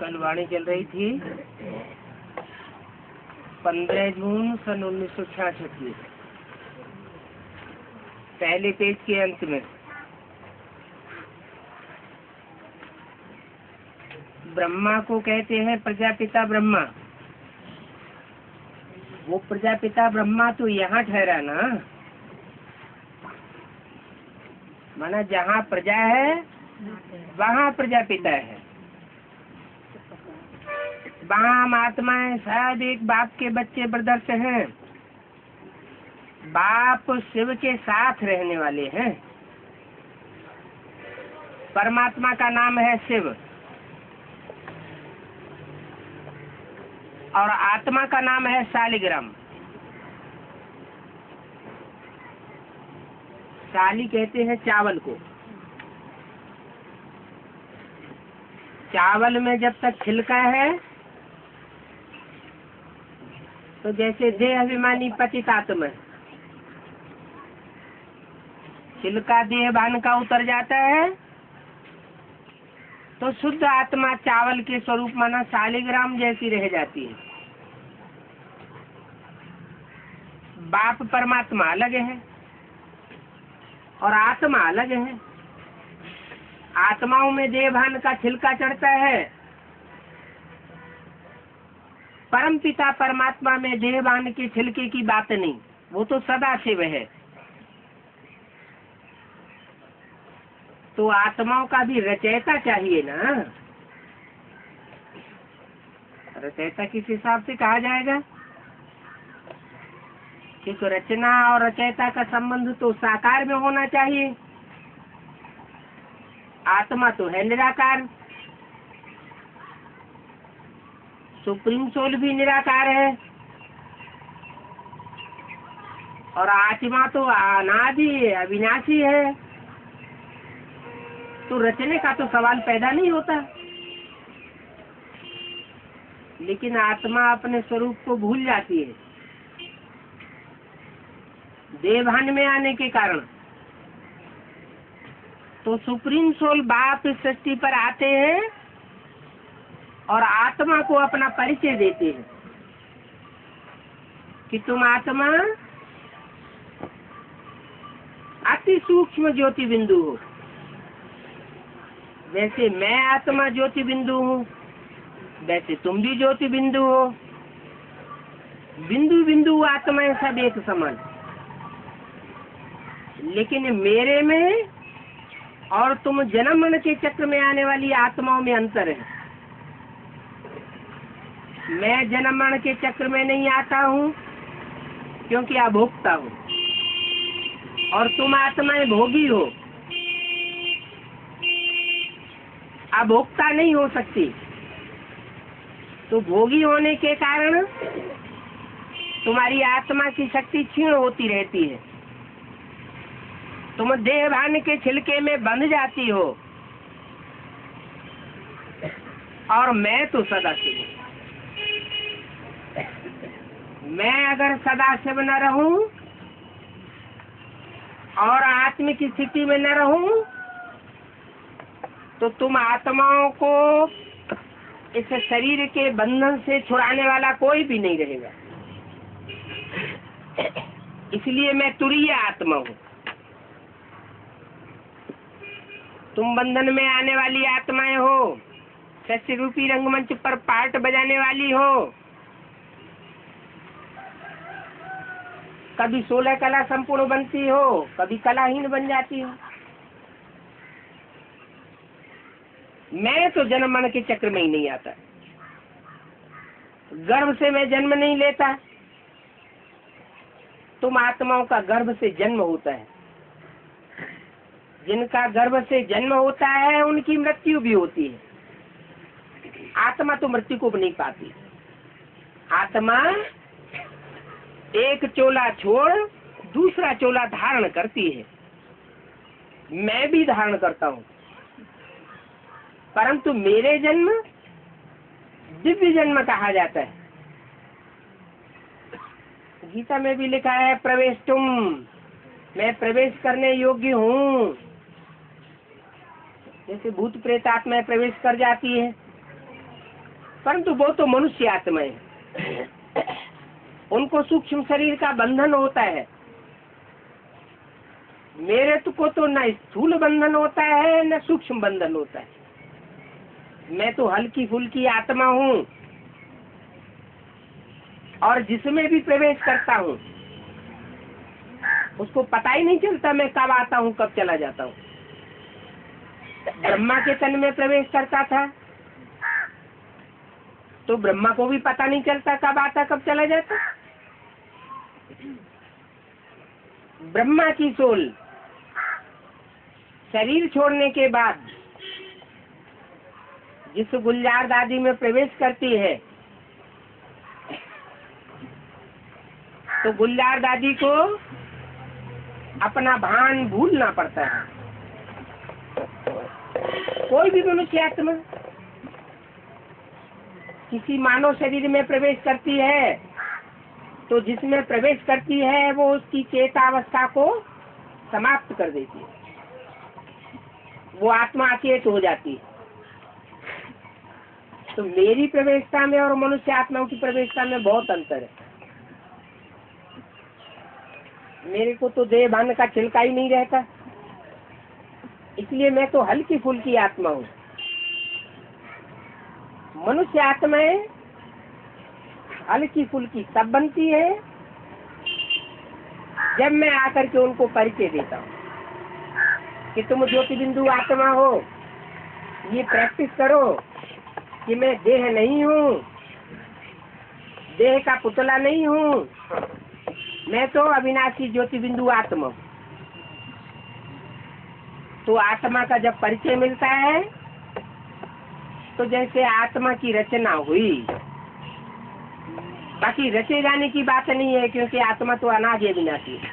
कल वाणी चल रही थी 15 जून सन 1966 की, पहले पेज के अंत में ब्रह्मा को कहते हैं प्रजापिता ब्रह्मा। वो प्रजापिता ब्रह्मा तो यहाँ ठहरा ना, माना जहाँ प्रजा है वहाँ प्रजापिता है। वहाँ हम आत्माएं शायद एक बाप के बच्चे ब्रदर्स हैं। बाप शिव के साथ रहने वाले हैं। परमात्मा का नाम है शिव और आत्मा का नाम है शालिग्राम। शाली कहते हैं चावल को। चावल में जब तक छिलका है तो जैसे देह अभिमानी पतित आत्मा, छिलका देह भान का उतर जाता है तो शुद्ध आत्मा चावल के स्वरूप माना शालिग्राम जैसी रह जाती है। बाप परमात्मा अलग है और आत्मा अलग है। आत्माओं में देह भान का छिलका चढ़ता है, परम पिता परमात्मा में देह भान के छिलके की बात नहीं, वो तो सदा शिव है। तो आत्माओं का भी रचयिता चाहिए ना। रचयिता किस हिसाब से कहा जाएगा? क्योंकि रचना और रचयिता का संबंध तो साकार में होना चाहिए। आत्मा तो है निराकार, सुप्रीम सोल भी निराकार है और आत्मा तो अनादि अविनाशी है। तो रचने का तो सवाल पैदा नहीं होता। लेकिन आत्मा अपने स्वरूप को भूल जाती है देवभान में आने के कारण। तो सुप्रीम सोल बाप इस सृष्टि पर आते हैं और आत्मा को अपना परिचय देते हैं कि तुम आत्मा अति सूक्ष्म ज्योति बिंदु हो। वैसे मैं आत्मा ज्योति बिंदु हूँ, वैसे तुम भी ज्योति बिंदु हो। बिंदु बिंदु आत्माएं सब एक समान, लेकिन मेरे में और तुम जन्म मरण के चक्र में आने वाली आत्माओं में अंतर है। मैं जन्म मरण के चक्र में नहीं आता हूँ क्योंकि अभोक्ता हूँ और तुम आत्माएं भोगी हो। अभोक्ता नहीं हो सकती, तो भोगी होने के कारण तुम्हारी आत्मा की शक्ति क्षीण होती रहती है। तुम देह भान के छिलके में बंध जाती हो और मैं तो सदाशिव हूँ। मैं अगर सदाशिव न रहूं और आत्मिक स्थिति में न रहूं तो तुम आत्माओं को इस शरीर के बंधन से छुड़ाने वाला कोई भी नहीं रहेगा। इसलिए मैं तुरीय आत्मा हूँ। तुम बंधन में आने वाली आत्माएं हो, सत्य रूपी रंगमंच पर पार्ट बजाने वाली हो। कभी 16 कला संपूर्ण बनती हो, कभी कलाहीन बन जाती हो। मैं तो जन्म मरण के चक्र में ही नहीं आता। गर्भ से मैं जन्म नहीं लेता। तुम आत्माओं का गर्भ से जन्म होता है। जिनका गर्भ से जन्म होता है उनकी मृत्यु भी होती है। आत्मा तो मृत्यु को नहीं पाती। आत्मा एक चोला छोड़ दूसरा चोला धारण करती है। मैं भी धारण करता हूँ, परंतु मेरे जन्म दिव्य जन्म कहा जाता है। गीता में भी लिखा है प्रवेश तुम, मैं प्रवेश करने योग्य हूँ। जैसे भूत प्रेत आत्माएं प्रवेश कर जाती है, परंतु वो तो मनुष्य आत्माएं, उनको सूक्ष्म शरीर का बंधन होता है। मेरे को तो न स्थूल बंधन होता है न सूक्ष्म बंधन होता है। मैं तो हल्की फुल्की आत्मा हूँ और जिसमें भी प्रवेश करता हूँ उसको पता ही नहीं चलता मैं कब आता हूँ कब चला जाता हूँ। ब्रह्मा के तन में प्रवेश करता था तो ब्रह्मा को भी पता नहीं चलता कब आता कब चला जाता। ब्रह्मा की सोल शरीर छोड़ने के बाद जिस गुलजार दादी में प्रवेश करती है तो गुलजार दादी को अपना भान भूलना पड़ता है। कोई भी मनुष्य आत्मा किसी मानव शरीर में प्रवेश करती है तो जिसमें प्रवेश करती है वो उसकी चेतावस्था को समाप्त कर देती है, वो आत्मा अचेत हो जाती है। तो मेरी प्रवेशता में और मनुष्य आत्माओं की प्रवेशता में बहुत अंतर है। मेरे को तो देह भान का छिलका ही नहीं रहता, इसलिए मैं तो हल्की फुल्की आत्मा हूँ। मनुष्य आत्माएं हल्की फुल्की तब बनती है जब मैं आकर के उनको परिचय देता हूँ कि तुम ज्योति बिंदु आत्मा हो, ये प्रैक्टिस करो कि मैं देह नहीं हूँ, देह का पुतला नहीं हूँ, मैं तो अविनाशी ज्योति बिंदु आत्मा। तो आत्मा का जब परिचय मिलता है तो जैसे आत्मा की रचना हुई, बाकी रचे जाने की बात नहीं है क्योंकि आत्मा तो अनादि अविनाशी है।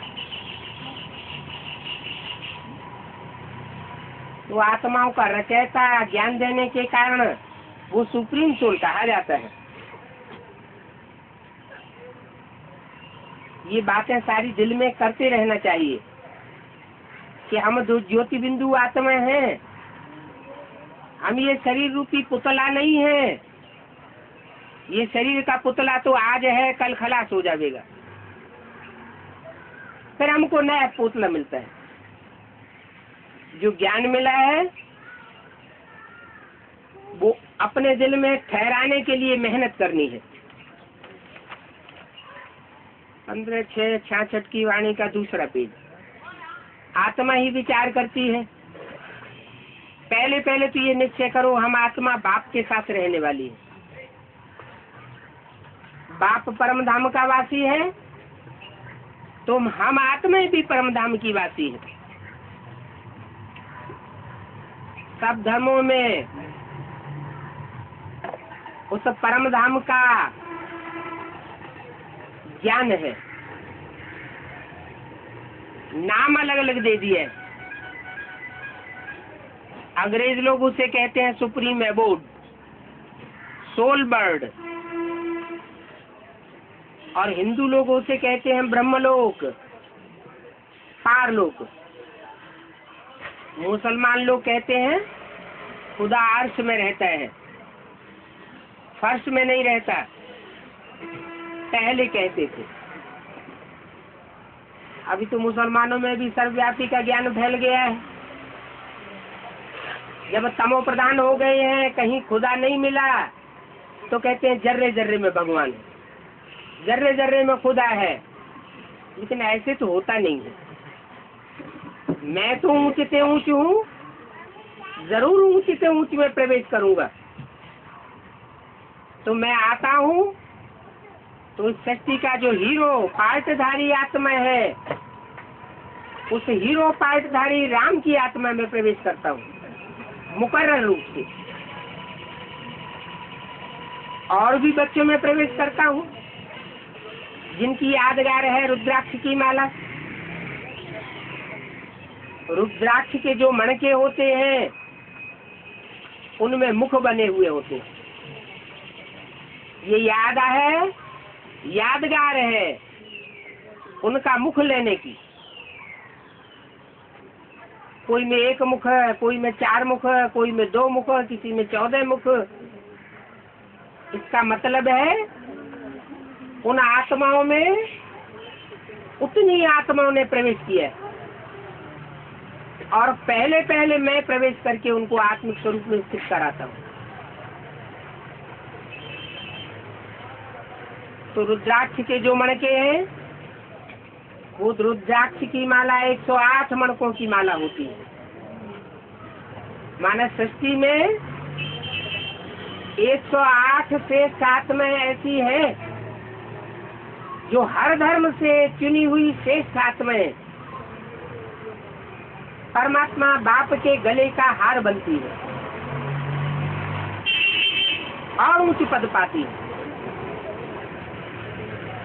तो आत्माओं का रचयिता ज्ञान देने के कारण वो सुप्रीम सोल कहा जाता है। ये बातें सारी दिल में करते रहना चाहिए कि हम जो ज्योति बिंदु आत्मा हैं, हम ये शरीर रूपी पुतला नहीं है। ये शरीर का पुतला तो आज है कल खलास हो जाएगा, फिर हमको नया पुतला मिलता है। जो ज्ञान मिला है वो अपने दिल में ठहराने के लिए मेहनत करनी है। 15/6/66 की वाणी का दूसरा पेज। आत्मा ही विचार करती है। पहले पहले तो ये निश्चय करो हम आत्मा बाप के साथ रहने वाली है। बाप परम धाम का वासी है तो हम आत्मा भी परम धाम की वासी है। सब धर्मों में उस परम धाम का ज्ञान है, नाम अलग अलग दे दिए। अंग्रेज लोग उसे कहते हैं सुप्रीम एबोर्ड, सोल बर्ड, और हिंदू लोग उसे कहते हैं ब्रह्मलोक, पारलोक। मुसलमान लोग कहते हैं खुदा अर्श में रहता है, फर्श में नहीं रहता, पहले कहते थे। अभी तो मुसलमानों में भी सर्वव्यापी का ज्ञान फैल गया है। जब तमो प्रधान हो गए हैं, कहीं खुदा नहीं मिला तो कहते हैं जर्रे जर्रे में भगवान है, जर्रे जर्रे में खुदा है। लेकिन ऐसे तो होता नहीं है। मैं तो ऊंचते ऊंच हूँ, जरूर ऊंचते ऊंच में प्रवेश करूंगा। तो मैं आता हूँ तो इस सृष्टि का जो हीरो पार्टधारी आत्मा है, उस हीरो पार्टधारी राम की आत्मा में प्रवेश करता हूँ मुकर्रर रूप से। और भी बच्चों में प्रवेश करता हूँ जिनकी यादगार है रुद्राक्ष की माला। रुद्राक्ष के जो मणके होते हैं उनमें मुख बने हुए होते हैं। ये याद है, यादगार है उनका मुख लेने की। कोई में 1 मुख, कोई में 4 मुख, कोई में 2 मुख, किसी में 14 मुख। इसका मतलब है उन आत्माओं में उतनी आत्माओं ने प्रवेश किया है, और पहले पहले मैं प्रवेश करके उनको आत्मिक स्वरूप में स्थित कराता हूँ। तो रुद्राक्ष के जो मणके हैं, वो रुद्राक्ष की माला 108 मणकों की माला होती है। मानस सृष्टि में 108 से 7 में ऐसी है जो हर धर्म से चुनी हुई श्रेष्ठ आत्माएं परमात्मा बाप के गले का हार बनती है और ऊंची पद पाती है।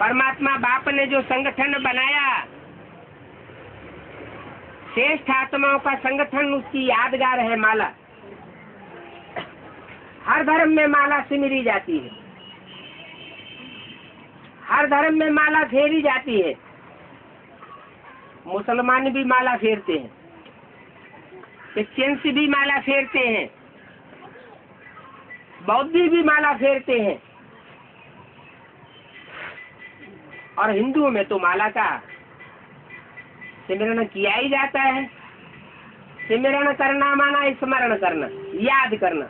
परमात्मा बाप ने जो संगठन बनाया, श्रेष्ठ आत्माओं का संगठन, उसकी यादगार है माला। हर धर्म में माला सिमरी जाती है, हर धर्म में माला फेरी जाती है। मुसलमान भी माला फेरते हैं, क्रिश्चियंस भी माला फेरते हैं, बौद्धी भी माला फेरते हैं, और हिंदुओं में तो माला का सिमरण किया ही जाता है। सिमरण करना माना स्मरण करना, याद करना।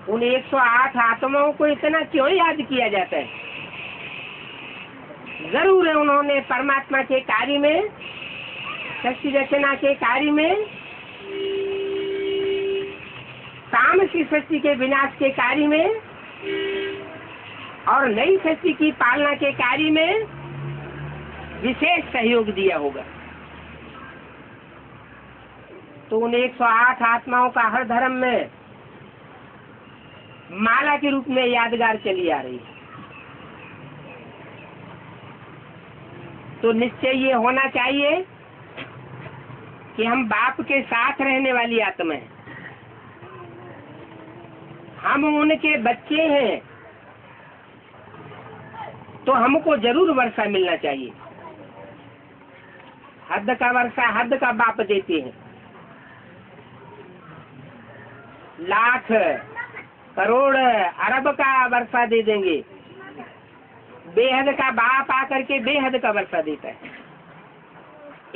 उन 108 आत्माओं को इतना क्यों याद किया जाता है? जरूर है उन्होंने परमात्मा के कार्य में, सृष्टि रचना के कार्य में, तामसी सृष्टि के विनाश के कार्य में और नई सृष्टि की पालना के कार्य में विशेष सहयोग दिया होगा। तो उन 108 आत्माओं का हर धर्म में माला के रूप में यादगार चली आ रही है। तो निश्चय ये होना चाहिए कि हम बाप के साथ रहने वाली आत्मा हैं, हम उनके बच्चे हैं, तो हमको जरूर वर्षा मिलना चाहिए। हद का वर्षा हद का बाप देते हैं। लाख करोड़ अरब का वर्षा दे देंगे, बेहद का बाप आकर के बेहद का वर्षा देता है।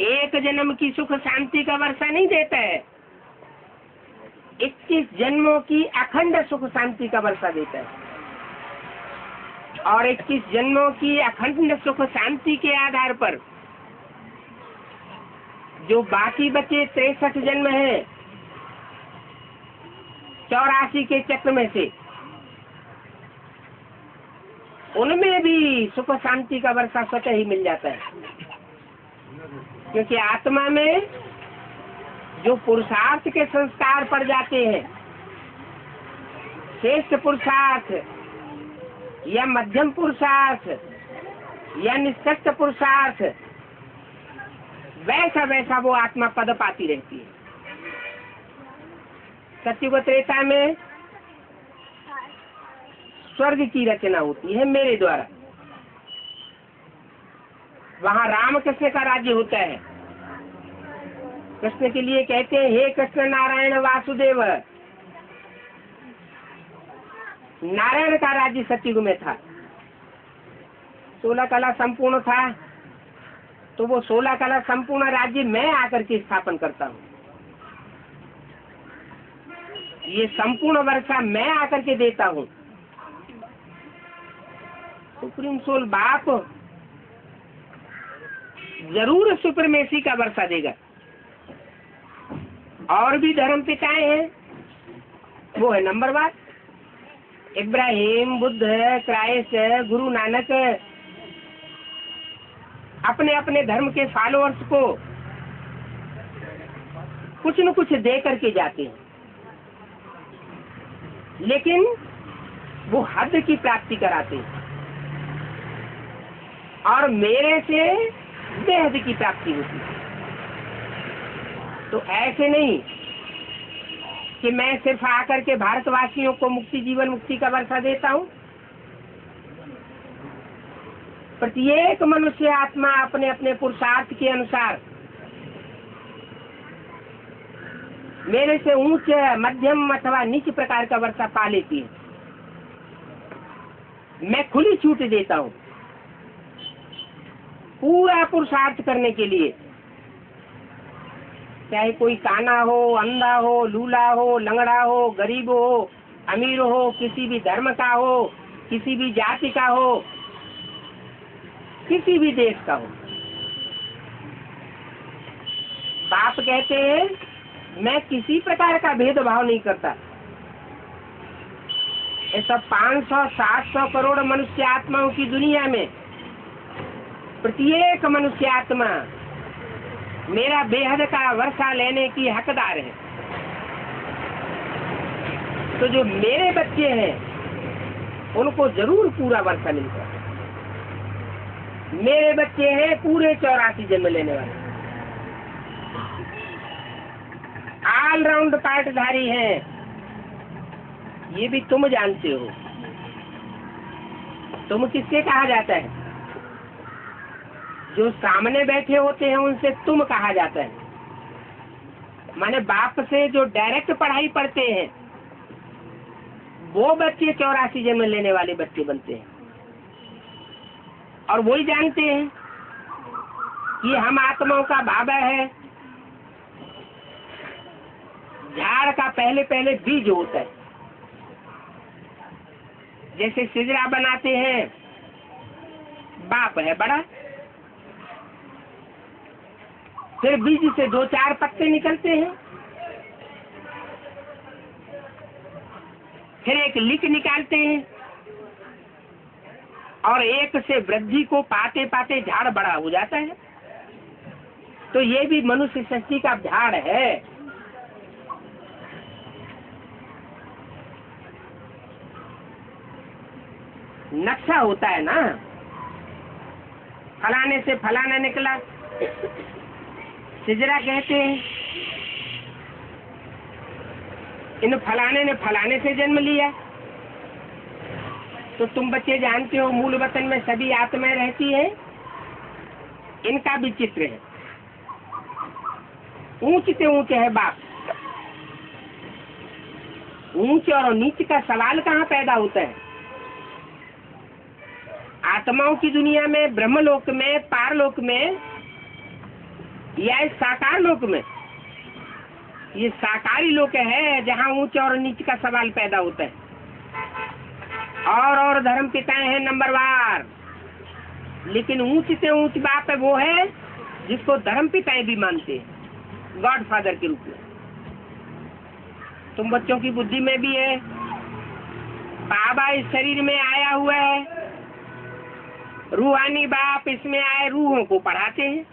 एक जन्म की सुख शांति का वर्षा नहीं देता है, 21 जन्मों की अखंड सुख शांति का वर्षा देता है। और 21 जन्मों की अखंड सुख शांति के आधार पर जो बाकी बचे 63 जन्म हैं 84 के चक्र में से, उनमें भी सुख शांति का वर्षा स्वतः ही मिल जाता है। क्योंकि आत्मा में जो पुरुषार्थ के संस्कार पड़ जाते हैं, श्रेष्ठ पुरुषार्थ या मध्यम पुरुषार्थ या निष्कृष्ट पुरुषार्थ, वैसा वैसा वो आत्मा पद पाती रहती है। सत्युग त्रेता में स्वर्ग की रचना होती है मेरे द्वारा, वहाँ राम कृष्ण का राज्य होता है। कृष्ण के लिए कहते हैं, हे कृष्ण नारायण वासुदेव। नारायण का राज्य सत्युग में था, 16 कला संपूर्ण था, तो वो 16 कला संपूर्ण राज्य मैं आकर के स्थापन करता हूँ। ये संपूर्ण वर्षा मैं आकर के देता हूँ। सुप्रीम सोल बाप जरूर सुप्रमेसी का वर्षा देगा। और भी धर्म पिताएं हैं, वो है नंबरवार, इब्राहिम, बुद्ध, क्राइस्ट, गुरु नानक अपने अपने धर्म के फॉलोअर्स को कुछ न कुछ दे करके जाते हैं, लेकिन वो हद की प्राप्ति कराते हैं और मेरे से बेहद की प्राप्ति होती है। तो ऐसे नहीं कि मैं सिर्फ आकर के भारतवासियों को मुक्ति, जीवन मुक्ति का वर्षा देता हूँ। प्रत्येक मनुष्य आत्मा अपने अपने पुरुषार्थ के अनुसार मेरे से ऊंच मध्यम अथवा नीच प्रकार का वर्षा पा लेती है। मैं खुली छूट देता हूँ पूरा पुरुषार्थ करने के लिए, चाहे कोई काना हो, अंधा हो, लूला हो, लंगड़ा हो, गरीब हो, अमीर हो, किसी भी धर्म का हो, किसी भी जाति का हो, किसी भी देश का हो। बाप कहते हैं मैं किसी प्रकार का भेदभाव नहीं करता। ऐसा 500-700 करोड़ मनुष्य आत्माओं की दुनिया में प्रत्येक मनुष्य आत्मा मेरा बेहद का वर्षा लेने की हकदार है। तो जो मेरे बच्चे हैं उनको जरूर पूरा वर्षा मिलता है। मेरे बच्चे हैं पूरे 84 जन्म लेने वाले, ऑलराउंड पार्टधारी हैं। ये भी तुम जानते हो। तुम किससे कहा जाता है? जो सामने बैठे होते हैं उनसे तुम कहा जाता है। माने बाप से जो डायरेक्ट पढ़ाई पढ़ते हैं वो बच्चे 84 जन्म लेने वाले बच्चे बनते हैं, और वही जानते हैं कि हम आत्माओं का बाबा है। झाड़ का पहले पहले बीज होता है। जैसे सिजरा बनाते हैं, बाप है बड़ा, फिर बीज से 2-4 पत्ते निकलते हैं, फिर एक लिक निकालते हैं, और एक से वृद्धि को पाते पाते झाड़ बड़ा हो जाता है। तो ये भी मनुष्य सृष्टि का झाड़ है। नक्शा होता है ना, फलाने से फलाना निकला, सिजरा कहते हैं। इन फलाने ने फलाने से जन्म लिया। तो तुम बच्चे जानते हो मूल वतन में सभी आत्माएं रहती हैं। इनका भी चित्र है। ऊंच से ऊंच है बाप। ऊंच और नीच का सवाल कहाँ पैदा होता है? आत्माओं की दुनिया में, ब्रह्मलोक में, पारलोक में या इस साकार लोक में? ये साकारी लोक है जहाँ ऊंच और नीच का सवाल पैदा होता है। और धर्म पिताएं हैं नंबरवार, लेकिन ऊंच से ऊंच बाप है वो है जिसको धर्म पिताएं भी मानते हैं, गॉड फादर के रूप में। तुम बच्चों की बुद्धि में भी है। बाबा इस शरीर में आया हुआ है, रूहानी बाप इसमें आए रूहों को पढ़ाते हैं।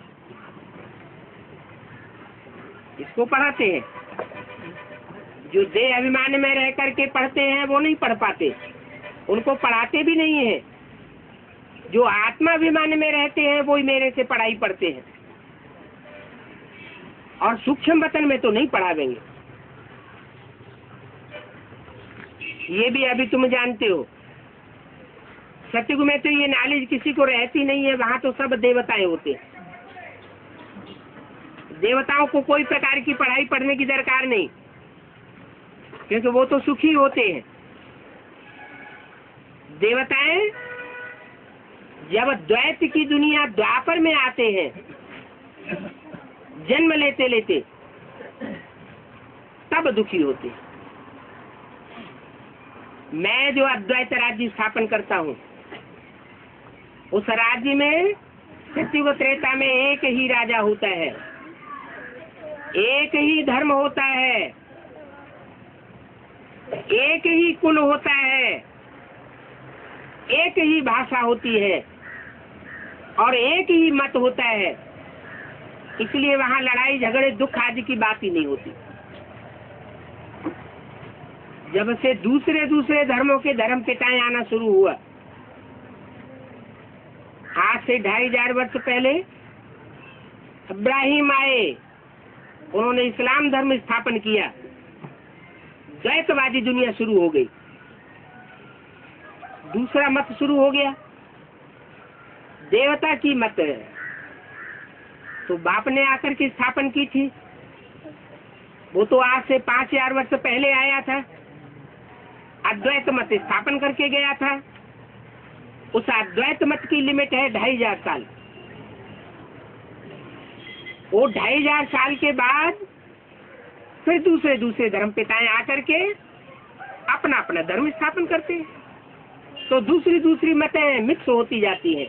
इसको पढ़ाते हैं। जो देह अभिमान में रह करके पढ़ते हैं वो नहीं पढ़ पाते, उनको पढ़ाते भी नहीं है। जो आत्मा अभिमान में रहते हैं वो ही मेरे से पढ़ाई पढ़ते हैं, और सूक्ष्म वतन में तो नहीं पढ़ावेंगे। ये भी अभी तुम जानते हो। सतयुग में तो ये नॉलेज किसी को रहती नहीं है। वहां तो सब देवताएं होते हैं। देवताओं को कोई प्रकार की पढ़ाई पढ़ने की दरकार नहीं, क्योंकि वो तो सुखी होते हैं। देवताएं जब द्वैत की दुनिया द्वापर में आते हैं, जन्म लेते लेते, तब दुखी होते हैं। मैं जो अद्वैत राज्य स्थापन करता हूँ, उस राज्य में सतयुग त्रेता में एक ही राजा होता है, एक ही धर्म होता है, एक ही कुल होता है, एक ही भाषा होती है, और एक ही मत होता है। इसलिए वहां लड़ाई झगड़े दुख आदि की बात ही नहीं होती। जब से दूसरे दूसरे धर्मों के धर्म पिताएं आना शुरू हुआ, आज से 2500 वर्ष पहले इब्राहिम आए, उन्होंने इस्लाम धर्म स्थापन किया, द्वैतवादी दुनिया शुरू हो गई। दूसरा मत शुरू हो गया, देवता की मत है। तो बाप ने आकर के स्थापन की थी। वो तो आज से 5000 वर्ष पहले आया था, अद्वैत मत स्थापन करके गया था। उस अद्वैत मत की लिमिट है 2500 साल। वो 2500 साल के बाद फिर दूसरे धर्म पिताएं आकर के अपना अपना धर्म स्थापन करते हैं। तो दूसरी मतें मिक्स होती जाती हैं।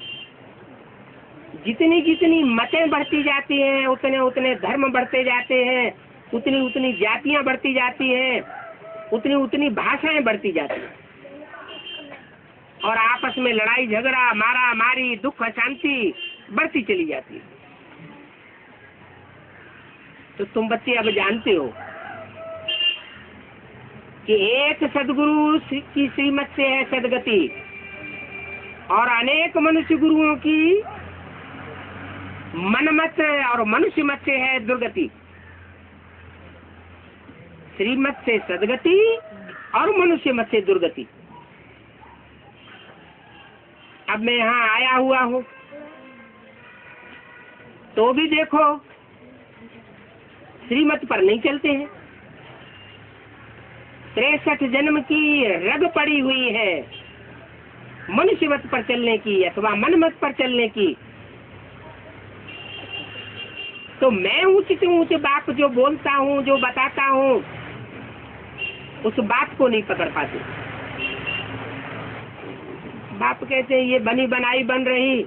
जितनी मतें बढ़ती जाती हैं उतने धर्म बढ़ते जाते हैं, उतनी जातियां बढ़ती जाती हैं, उतनी भाषाएं बढ़ती जाती हैं, और आपस में लड़ाई झगड़ा, मारा मारी, दुख अशांति बढ़ती चली जाती है। तो तुम बच्चे अब जानते हो कि एक सदगुरु की श्रीमत से है सदगति, और अनेक मनुष्य गुरुओं की मनमत और मनुष्य मत से है दुर्गति। श्रीमत से सदगति और मनुष्य मत से दुर्गति। अब मैं यहाँ आया हुआ हूँ तो भी देखो श्रीमत पर नहीं चलते हैं। 63 जन्म की रग पड़ी हुई है मनुष्य मत पर चलने की अथवा मन मत पर चलने की। तो मैं ऊंचे बात जो बोलता हूँ, जो बताता हूँ, उस बात को नहीं पकड़ पाते। बाप कहते हैं ये बनी बनाई बन रही,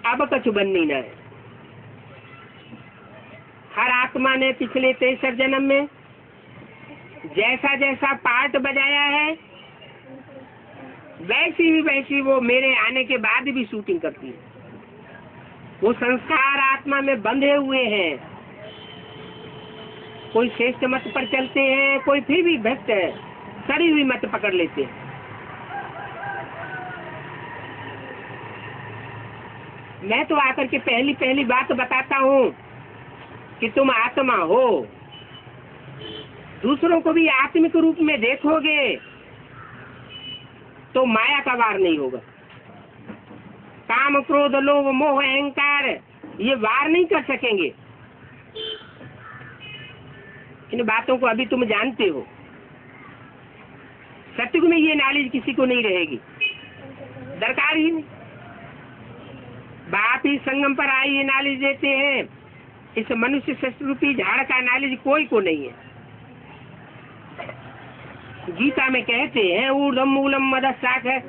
अब कछु बननी न है। हर आत्मा ने पिछले 63 जन्म में जैसा जैसा पार्ट बजाया है वैसी वो मेरे आने के बाद भी शूटिंग करती है। वो संस्कार आत्मा में बंधे हुए हैं। कोई श्रेष्ठ मत पर चलते हैं, कोई फिर भी भ्रष्ट है, सड़ी हुई मत पकड़ लेते हैं। मैं तो आकर के पहली बात बताता हूँ कि तुम आत्मा हो, दूसरों को भी आत्मिक रूप में देखोगे तो माया का वार नहीं होगा। काम क्रोध लोभ मोह अहंकार ये वार नहीं कर सकेंगे। इन बातों को अभी तुम जानते हो। सत्युग में ये नॉलेज किसी को नहीं रहेगी, दरकार ही नहीं। बाप ही संगम पर आई ये नॉलेज देते हैं। इस मनुष्य शस्त्र रूपी झाड़ का नॉलेज कोई को नहीं है। गीता में कहते हैं ऊर्ध्वम मूलम मदशाख है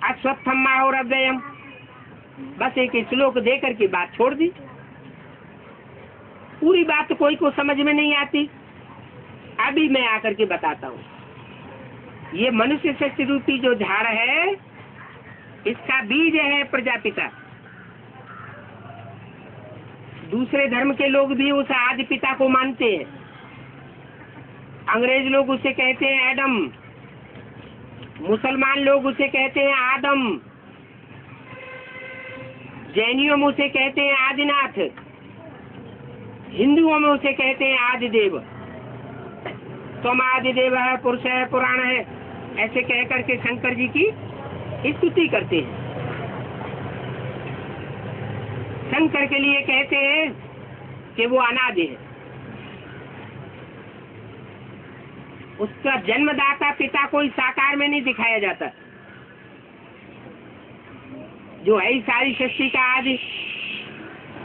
अश्वत्थम और अव्ययम। बस एक श्लोक देकर के बात छोड़ दी। पूरी बात कोई को समझ में नहीं आती। अभी मैं आकर के बताता हूँ। ये मनुष्य शस्त्र रूपी जो झाड़ है इसका बीज है प्रजापिता। दूसरे धर्म के लोग भी उस आदि पिता को मानते हैं। अंग्रेज लोग उसे कहते हैं एडम, मुसलमान लोग उसे कहते हैं आदम, जैनियों में उसे कहते हैं आदिनाथ, हिंदुओं में उसे कहते हैं आदिदेव। तुम आदिदेव है, पुरुष है, पुराण है, ऐसे कह करके शंकर जी की स्तुति करते हैं। शंकर के लिए कहते हैं कि वो अनादि है। उसका जन्मदाता पिता कोई साकार में नहीं दिखाया जाता। जो है सारी सृष्टि का आदि,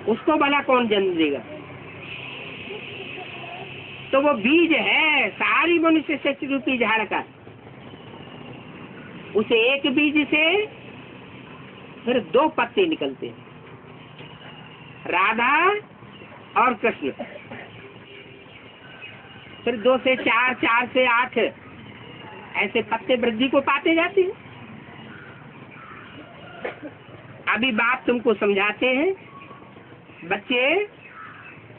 उसको भला कौन जन्म देगा? तो वो बीज है सारी मनुष्य सृष्टि रूपी झाड़ का। उसे एक बीज से फिर 2 पत्ते निकलते हैं, राधा और कृष्ण। फिर 2 से 4, 4 से 8 ऐसे पत्ते वृद्धि को पाते जाते हैं। अभी बात तुमको समझाते हैं बच्चे।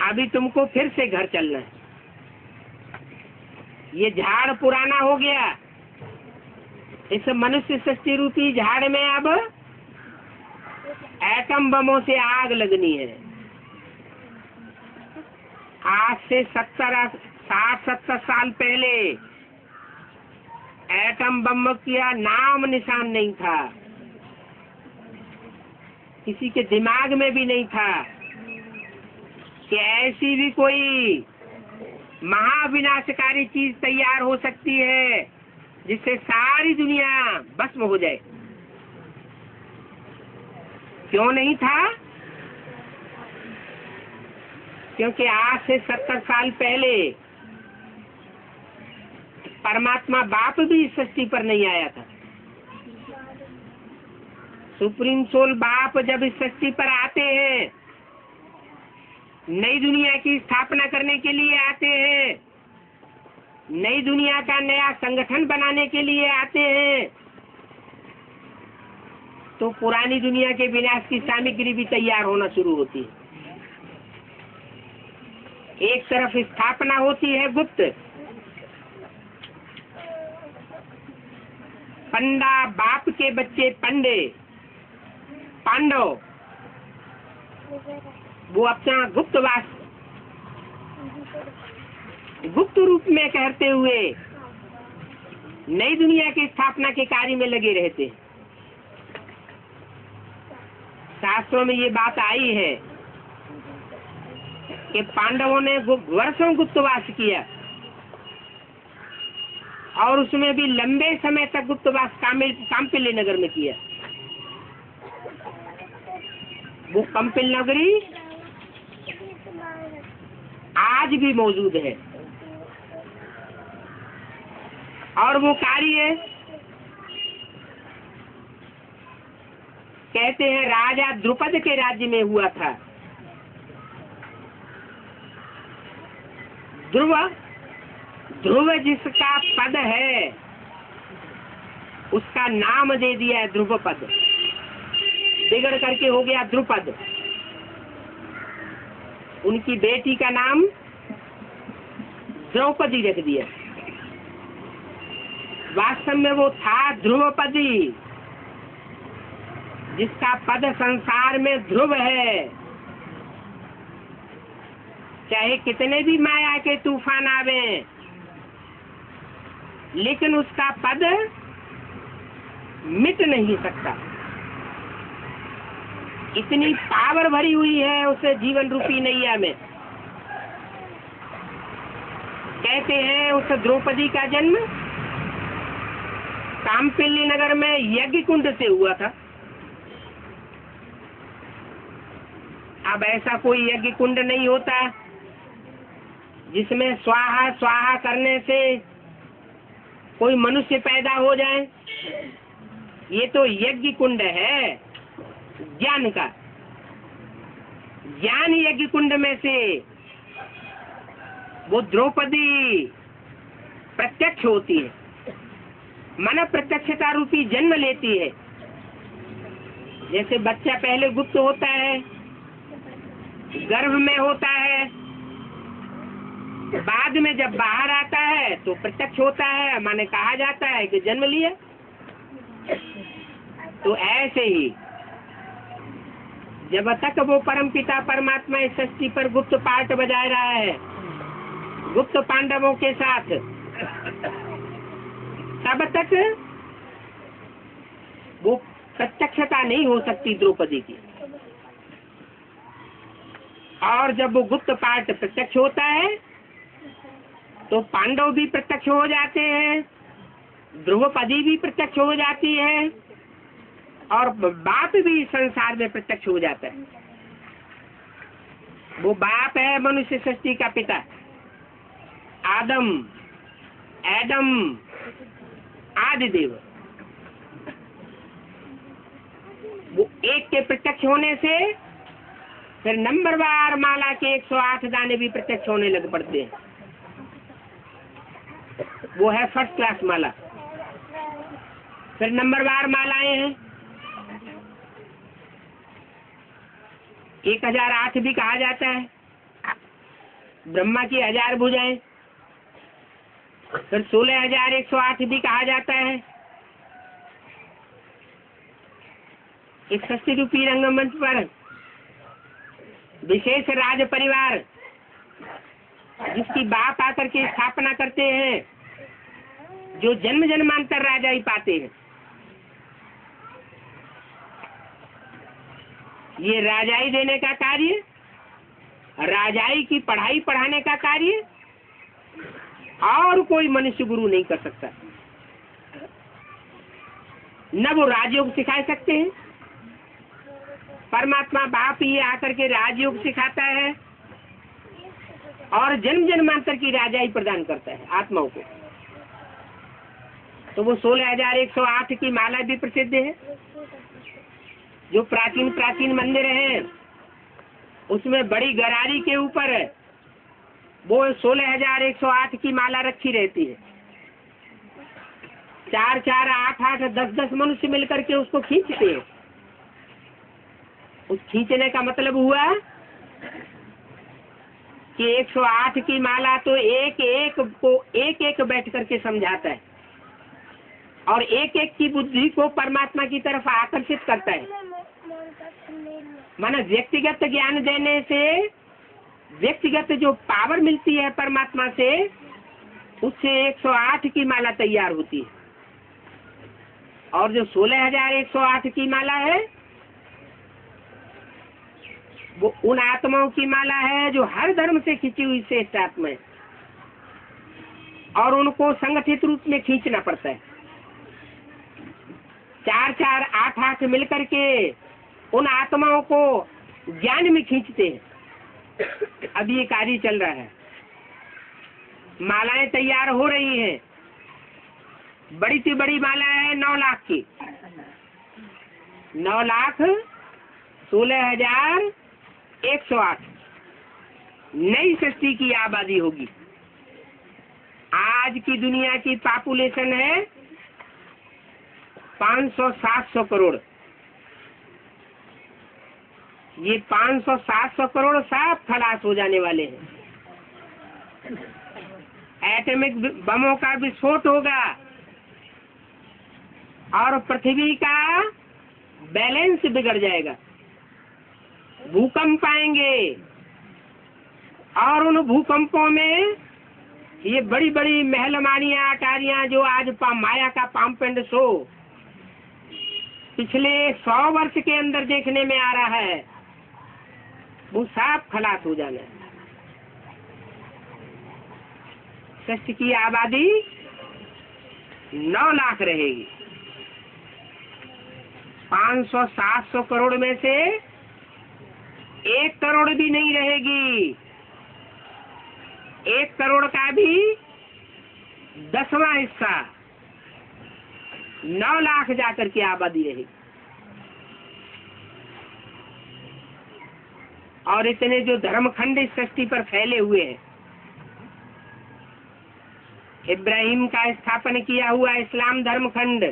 अभी तुमको फिर से घर चलना है। ये झाड़ पुराना हो गया। इस मनुष्य सृष्टि रूपी झाड़ में अब एटम बमों से आग लगनी है। आज से 60-70 साल पहले एटम बम का नाम निशान नहीं था, किसी के दिमाग में भी नहीं था कि ऐसी भी कोई महाविनाशकारी चीज तैयार हो सकती है जिससे सारी दुनिया भस्म हो जाए। क्यों नहीं था? क्योंकि आज से 70 साल पहले परमात्मा बाप भी इस सृष्टि पर नहीं आया था। सुप्रीम सोल बाप जब इस सृष्टि पर आते हैं, नई दुनिया की स्थापना करने के लिए आते हैं, नई दुनिया का नया संगठन बनाने के लिए आते हैं, तो पुरानी दुनिया के विनाश की सामग्री भी तैयार होना शुरू होती है। एक तरफ स्थापना होती है गुप्त, पंडा बाप के बच्चे पंडे पांडव वो अपना गुप्तवास गुप्त रूप में करते हुए नई दुनिया की स्थापना के कार्य में लगे रहते। शास्त्रों में ये बात आई है कि पांडवों ने वर्षों गुप्तवास किया और उसमें भी लंबे समय तक गुप्तवास काम्पिल्य नगर में किया। वो कम्पिल नगरी आज भी मौजूद है और वो कार्य कहते हैं राजा द्रुपद के राज्य में हुआ था। ध्रुव जिसका पद है उसका नाम दे दिया है ध्रुव पद, बिगड़ करके हो गया द्रुपद। उनकी बेटी का नाम द्रौपदी रख दिया। वास्तव में वो था ध्रुवपदी, जिसका पद संसार में ध्रुव है। चाहे कितने भी माया के तूफान आवे, लेकिन उसका पद मिट नहीं सकता। इतनी पावर भरी हुई है उसे जीवन रूपी नैया में। कहते हैं उस द्रौपदी का जन्म काम्पिल्य नगर में यज्ञ कुंड से हुआ था। अब ऐसा कोई यज्ञ कुंड नहीं होता जिसमें स्वाहा स्वाहा करने से कोई मनुष्य पैदा हो जाए। ये तो यज्ञ कुंड है ज्ञान का। ज्ञान यज्ञ कुंड में से वो द्रौपदी प्रत्यक्ष होती है, मन प्रत्यक्षता रूपी जन्म लेती है। जैसे बच्चा पहले गुप्त होता है, गर्भ में होता है, बाद में जब बाहर आता है तो प्रत्यक्ष होता है, माने कहा जाता है कि जन्म लिया। तो ऐसे ही जब तक वो परम पिता परमात्मा इस सृष्टि पर गुप्त पाठ बजा रहा है गुप्त पांडवों के साथ, तब तक वो प्रत्यक्षता नहीं हो सकती द्रौपदी की। और जब वो गुप्त पाठ प्रत्यक्ष होता है तो पांडव भी प्रत्यक्ष हो जाते हैं, द्रौपदी भी प्रत्यक्ष हो जाती है और बाप भी संसार में प्रत्यक्ष हो जाता है। वो बाप है मनुष्य सृष्टि का पिता, एडम आदि देव। वो एक के प्रत्यक्ष होने से फिर नंबरवार माला के 108 दाने भी प्रत्यक्ष होने लग पड़ते हैं। वो है फर्स्ट क्लास माला। फिर नंबरवार मालाएं हैं, 1008 भी कहा जाता है। ब्रह्मा की 1000 भुजाएं, फिर 16108 भी कहा जाता है। इस सृष्टि रूपी रंगमंच पर विशेष राज परिवार जिसकी बाप आकर के स्थापना करते हैं, जो जन्म जन्मांतर राजा ही पाते हैं। ये राजाई देने का कार्य, राजाई की पढ़ाई पढ़ाने का कार्य और कोई मनुष्य गुरु नहीं कर सकता। न वो राजयोग सिखा सकते हैं, परमात्मा बाप ही आकर के राजयोग सिखाता है और जन्म जन्मांतर की राजाई प्रदान करता है आत्माओं को। तो वो 16,108 की माला भी प्रसिद्ध है। जो प्राचीन प्राचीन मंदिर हैं उसमें बड़ी गरारी के ऊपर वो 16,108 की माला रखी रहती है। 4 4 8 8 10 10 मनुष्य मिलकर के उसको खींचते हैं। उस खींचने का मतलब हुआ कि 108 की माला तो एक एक को एक एक बैठ करके समझाता है और एक एक की बुद्धि को परमात्मा की तरफ आकर्षित करता है। माना व्यक्तिगत ज्ञान देने से व्यक्तिगत जो पावर मिलती है परमात्मा से, उससे 108 की माला तैयार होती है। और जो 16,108 की माला है वो उन आत्माओं की माला है जो हर धर्म से खींची हुई श्रेष्ठ आत्मा है और उनको संगठित रूप में खींचना पड़ता है। 4 4 8 8 मिलकर के उन आत्माओं को ज्ञान में खींचते हैं। अभी ये कार्य चल रहा है, मालाएं तैयार हो रही हैं। बड़ी सी बड़ी माला है 9 लाख की, 9,16,108 नई सृष्टि की आबादी होगी। आज की दुनिया की पॉपुलेशन है 500-700 करोड़। ये 500-700 करोड़ सब खलास हो जाने वाले हैं। एटॉमिक बमों का विस्फोट होगा और पृथ्वी का बैलेंस बिगड़ जाएगा। भूकंप आएंगे और उन भूकंपों में ये बड़ी बड़ी महलमानियां अटारियां जो आज माया का पाम्पेंड शो पिछले 100 वर्ष के अंदर देखने में आ रहा है, वो सब खलास हो जाना है। सृष्टि की आबादी 9 लाख रहेगी। 500-700 करोड़ में से 1 करोड़ भी नहीं रहेगी। 1 करोड़ का भी 10वां हिस्सा 9 लाख जाकर के आबादी रहेगी। और इतने जो धर्मखंड इस सृष्टि पर फैले हुए हैं, इब्राहिम का स्थापन किया हुआ इस्लाम धर्मखंड,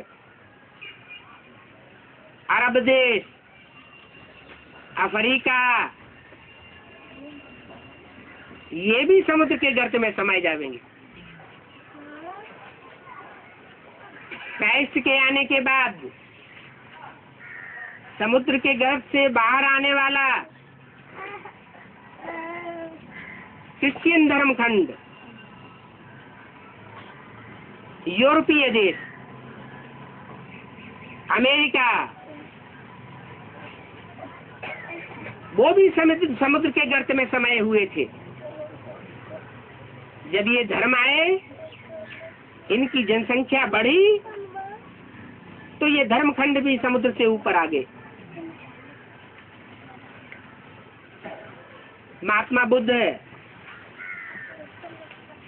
अरब देश, अफ्रीका, ये भी समुद्र के गर्त में समाये जाएंगे। क्राइस्ट के आने के बाद समुद्र के गर्त से बाहर आने वाला क्रिश्चियन धर्मखंड, यूरोपीय देश, अमेरिका, वो भी समुद्र के गर्त में समाये हुए थे। जब ये धर्म आए, इनकी जनसंख्या बढ़ी, तो ये धर्मखंड भी समुद्र से ऊपर आ गए। महात्मा बुद्ध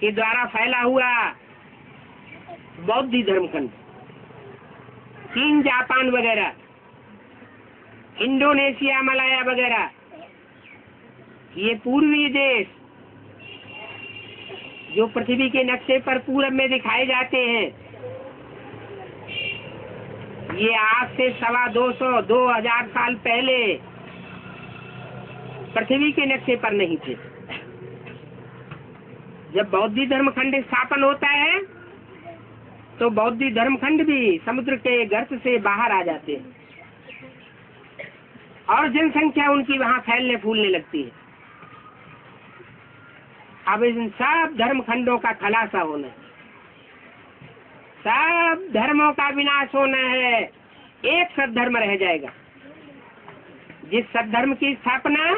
के द्वारा फैला हुआ बौद्ध धर्मखंड, चीन, जापान वगैरह, इंडोनेशिया, मलाया वगैरह, ये पूर्वी देश जो पृथ्वी के नक्शे पर पूरब में दिखाए जाते हैं, ये आज से 250-2000 साल पहले पृथ्वी के नक्शे पर नहीं थे। जब बौद्ध धर्मखंड स्थापन होता है तो बौद्ध धर्मखंड भी समुद्र के गर्त से बाहर आ जाते हैं और जनसंख्या उनकी वहां फैलने फूलने लगती है। अब इन सब धर्मखंडों का खलासा होना है, सब धर्मों का विनाश होना है, एक सद्धर्म रह जाएगा। जिस सद्धर्म की स्थापना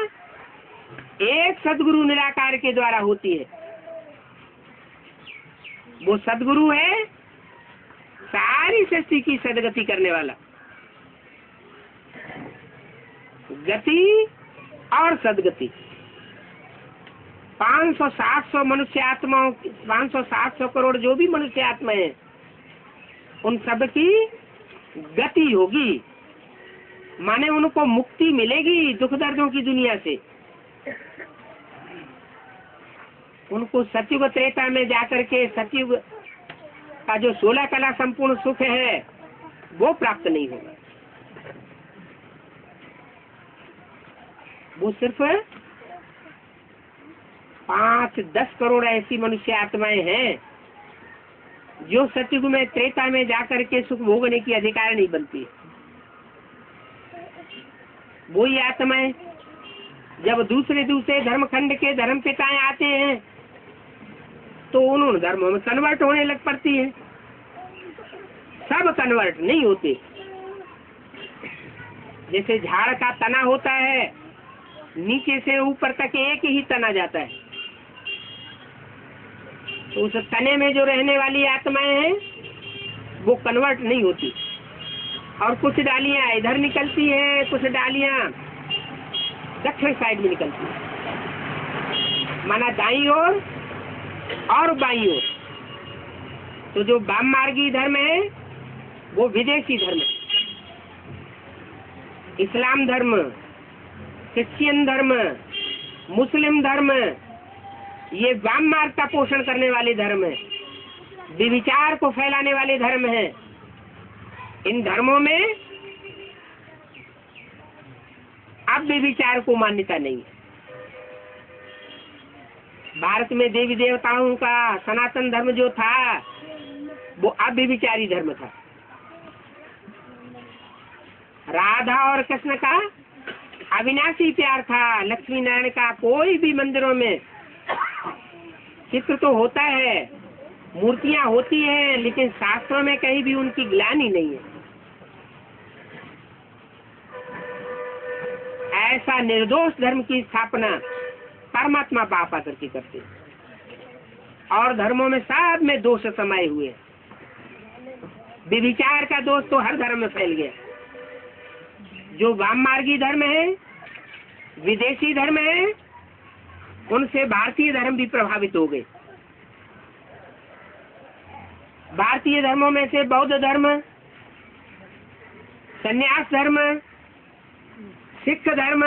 एक सदगुरु निराकार के द्वारा होती है, वो सदगुरु है, सारी सृष्टि की सदगति करने वाला। गति और सदगति 500-700 मनुष्य आत्माओं, 500-700 करोड़ जो भी मनुष्य आत्मा है, उन सब की गति होगी, माने उनको मुक्ति मिलेगी दुख दर्दों की दुनिया से। उनको सतयुग त्रेता में जाकर के सतयुग का जो 16 कला संपूर्ण सुख है वो प्राप्त नहीं होगा। वो सिर्फ 5-10 करोड़ ऐसी मनुष्य आत्माएं हैं जो सतयुग में त्रेता में जाकर के सुख भोगने की अधिकार नहीं बनती। वो ही आत्माएं जब दूसरे धर्म खंड के धर्म पिताएं आते हैं तो उन्होंने धर्मों में कन्वर्ट होने लग पड़ती है। सब कन्वर्ट नहीं होते। जैसे झाड़ का तना होता है, नीचे से ऊपर तक एक ही तना जाता है, तो उस तने में जो रहने वाली आत्माएं हैं वो कन्वर्ट नहीं होती। और कुछ डालियां इधर निकलती हैं, कुछ डालियां दक्षिण साइड में निकलती है, माना दाईं ओर और बाईं ओर। तो जो वाम मार्गी धर्म है वो विदेशी धर्म है। इस्लाम धर्म, क्रिश्चियन धर्म, मुस्लिम धर्म, ये वाम मार्ग का पोषण करने वाले धर्म है, विविचार को फैलाने वाले धर्म है। इन धर्मों में अब विविचार को मान्यता नहीं है। भारत में देवी देवताओं का सनातन धर्म जो था वो अव्यभिचारी धर्म था। राधा और कृष्ण का अविनाशी प्यार था। लक्ष्मी नारायण का कोई भी मंदिरों में चित्र तो होता है, मूर्तियां होती हैं, लेकिन शास्त्रों में कहीं भी उनकी ग्लानि नहीं है। ऐसा निर्दोष धर्म की स्थापना परमात्मा बाप आकर के करते हैं। और धर्मों में सब में दोष समाये हुए। विविचार का दोष तो हर धर्म में फैल गया। जो वाममार्गी धर्म है, विदेशी धर्म है, उनसे भारतीय धर्म भी प्रभावित हो गए। भारतीय धर्मों में से बौद्ध धर्म, संन्यास धर्म, सिख धर्म,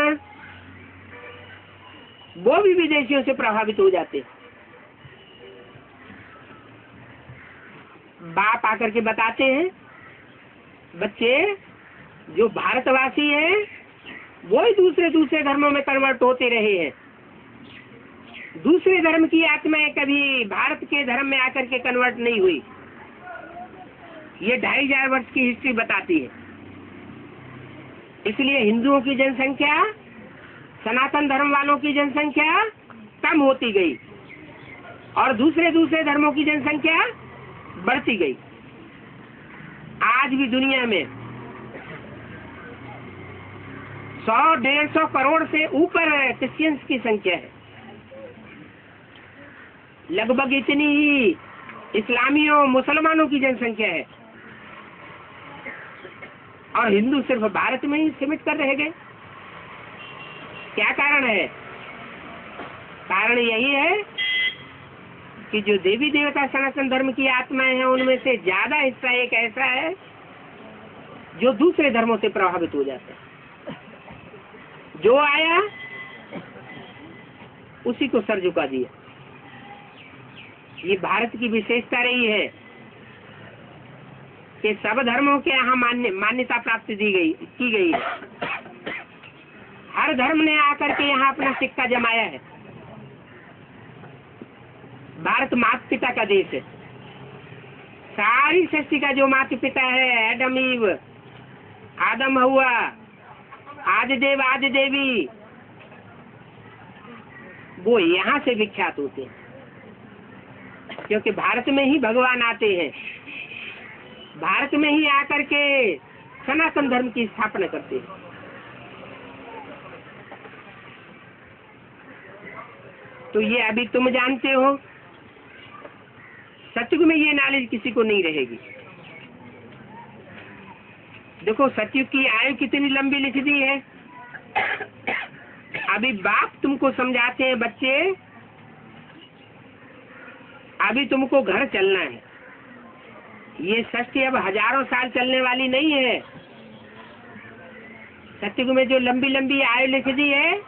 वो भी विदेशियों से प्रभावित हो जाते। बाप आकर के बताते हैं, बच्चे जो भारतवासी हैं वो ही दूसरे धर्मों में कन्वर्ट होते रहे हैं। दूसरे धर्म की आत्माएं कभी भारत के धर्म में आकर के कन्वर्ट नहीं हुई। ये 2500 वर्ष की हिस्ट्री बताती है। इसलिए हिंदुओं की जनसंख्या, सनातन धर्म वालों की जनसंख्या कम होती गई और दूसरे धर्मों की जनसंख्या बढ़ती गई। आज भी दुनिया में 100-150 करोड़ से ऊपर क्रिश्चियंस की संख्या है। लगभग इतनी ही इस्लामियों, मुसलमानों की जनसंख्या है। और हिंदू सिर्फ भारत में ही सीमित कर रह गए। क्या कारण है? कारण यही है कि जो देवी देवता सनातन धर्म की आत्माएं हैं, उनमें से ज्यादा हिस्सा एक ऐसा है जो दूसरे धर्मों से प्रभावित हो जाता है। जो आया उसी को सर झुका दिया। ये भारत की विशेषता रही है कि सब धर्मों के यहाँ मान्यता प्राप्त की गई है। हर धर्म ने आकर के यहाँ अपना सिक्का जमाया है। भारत माता पिता का देश है। सारी सृष्टि का जो माता पिता है, एडम ईव, आदम हुआ, आदि देव आदि देवी, वो यहाँ से विख्यात होते हैं। क्योंकि भारत में ही भगवान आते हैं, भारत में ही आकर के सनातन धर्म की स्थापना करते हैं। तो ये अभी तुम जानते हो सतयुग में ये नॉलेज किसी को नहीं रहेगी। देखो सतयुग की आयु कितनी लंबी लिख दी है। अभी बाप तुमको समझाते हैं, बच्चे अभी तुमको घर चलना है। ये सृष्टि अब हजारों साल चलने वाली नहीं है। सतयुग में जो लंबी लंबी आयु लिख दी है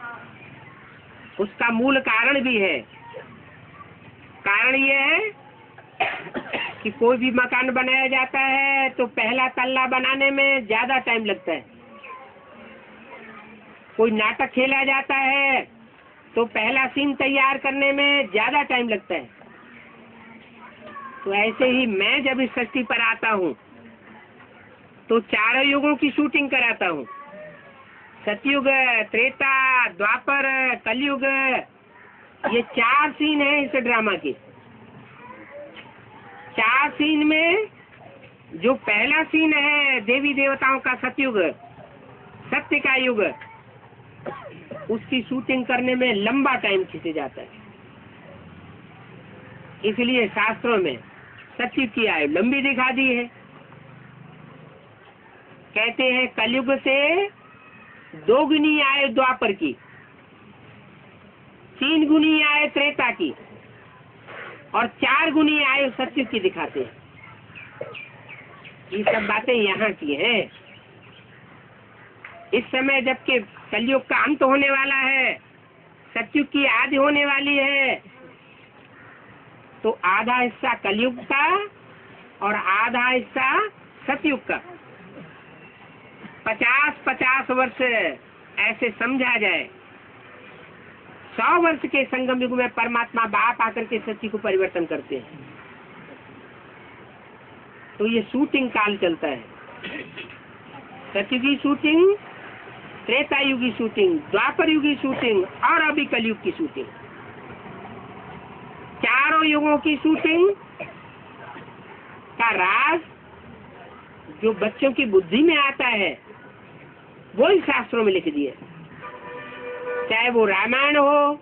उसका मूल कारण भी है। कारण ये है कि कोई भी मकान बनाया जाता है तो पहला तल्ला बनाने में ज्यादा टाइम लगता है। कोई नाटक खेला जाता है तो पहला सीन तैयार करने में ज्यादा टाइम लगता है। तो ऐसे ही मैं जब इस सृष्टि पर आता हूँ तो चारों युगों की शूटिंग कराता हूँ। सतयुग, त्रेता, द्वापर, कलयुग, ये 4 सीन है इस ड्रामा के। 4 सीन में जो पहला सीन है देवी देवताओं का सतयुग, सत्य का युग, उसकी शूटिंग करने में लंबा टाइम खींचे जाता है। इसलिए शास्त्रों में सतयुग की आयु लंबी दिखा दी है। कहते हैं कलयुग से 2 गुनी आयु द्वापर की, 3 गुनी आयु त्रेता की और 4 गुनी आयु सतयुग की दिखाते हैं। ये सब बातें यहाँ की हैं। इस समय जबकि कलयुग का अंत होने वाला है, सतयुग की आदि होने वाली है, तो आधा हिस्सा कलयुग का और आधा हिस्सा सतयुग का 50-50 वर्ष ऐसे समझा जाए। 100 वर्ष के संगम युग में परमात्मा बाप आकर के सत्य को परिवर्तन करते हैं। तो ये शूटिंग काल चलता है। सतयुग की शूटिंग, त्रेता युग की शूटिंग, द्वापर युग की शूटिंग और अभी कलयुग की शूटिंग। चारों युगों की शूटिंग का राज जो बच्चों की बुद्धि में आता है वो ही शास्त्रों में लिख दिए। चाहे वो रामायण हो,